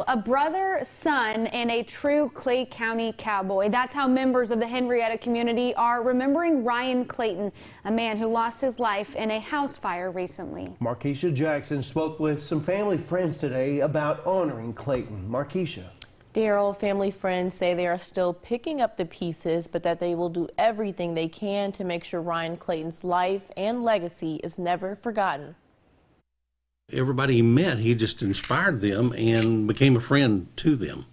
A brother, son, and a true Clay County cowboy. That's how members of the Henrietta community are remembering Ryan Clayton, a man who lost his life in a house fire recently. Markeisha Jackson spoke with some family friends today about honoring Clayton. Markeisha. Daryl, family friends say they are still picking up the pieces, but that they will do everything they can to make sure Ryan Clayton's life and legacy is never forgotten. Everybody he met, he just inspired them and became a friend to them.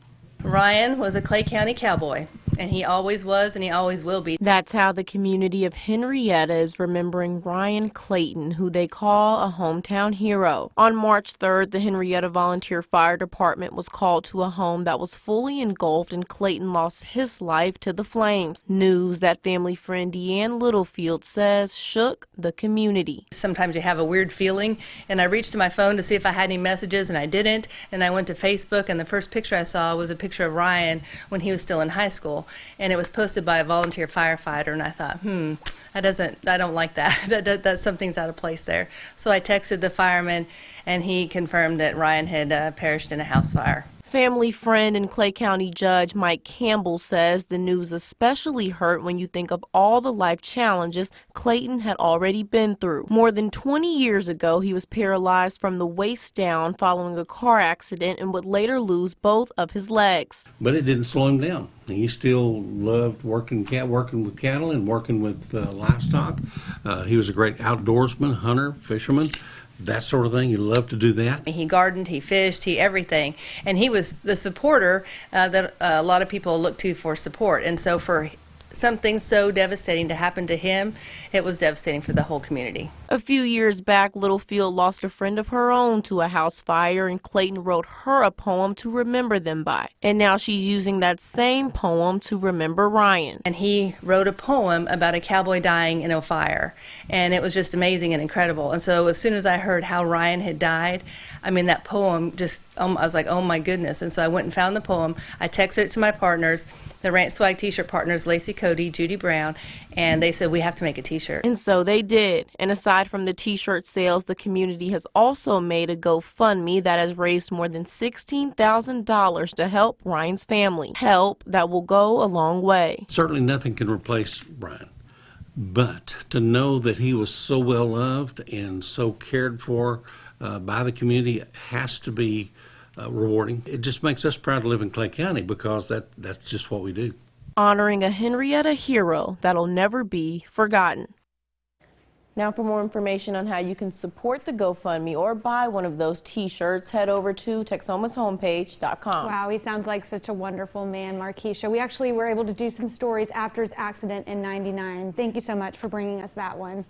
Ryan was a Clay County cowboy, and he always was and he always will be. That's how the community of Henrietta is remembering Ryan Clayton, who they call a hometown hero. On March 3rd, the Henrietta Volunteer Fire Department was called to a home that was fully engulfed, and Clayton lost his life to the flames. News that family friend Deanne Littlefield says shook the community. Sometimes you have a weird feeling, and I reached to my phone to see if I had any messages, and I didn't. And I went to Facebook, and the first picture I saw was a picture of Ryan when he was still in high school, and it was posted by a volunteer firefighter, and I thought, I don't like that. That something's out of place there. So I texted the fireman, and he confirmed that Ryan had perished in a house fire. Family friend and Clay County Judge Mike Campbell says the news especially hurt when you think of all the life challenges Clayton had already been through. More than 20 years ago, he was paralyzed from the waist down following a car accident and would later lose both of his legs. But it didn't slow him down. He still loved working with cattle and working with livestock. He was a great outdoorsman, hunter, fisherman, that sort of thing. He loved to do that. He gardened, he fished, he everything. And he was the supporter that a lot of people look to for support. And so for something so devastating to happen to him, it was devastating for the whole community. A few years back, Littlefield lost a friend of her own to a house fire, and Clayton wrote her a poem to remember them by. And now she's using that same poem to remember Ryan. And he wrote a poem about a cowboy dying in a fire. And it was just amazing and incredible. And so as soon as I heard how Ryan had died, I mean, that poem just, I was like, oh my goodness. And so I went and found the poem. I texted it to my partners, the Ranch Swag t-shirt partners, Lacey Cody, Judy Brown, and they said we have to make a t-shirt. And so they did. And aside from the t-shirt sales, the community has also made a GoFundMe that has raised more than $16,000 to help Ryan's family. Help that will go a long way. Certainly nothing can replace Ryan, but to know that he was so well loved and so cared for by the community has to be rewarding. It just makes us proud to live in Clay County because that's just what we do. Honoring a Henrietta hero that'll never be forgotten. Now, for more information on how you can support the GoFundMe or buy one of those t-shirts, head over to Texomashomepage.com. Wow, he sounds like such a wonderful man, Markeisha. We actually were able to do some stories after his accident in '99. Thank you so much for bringing us that one.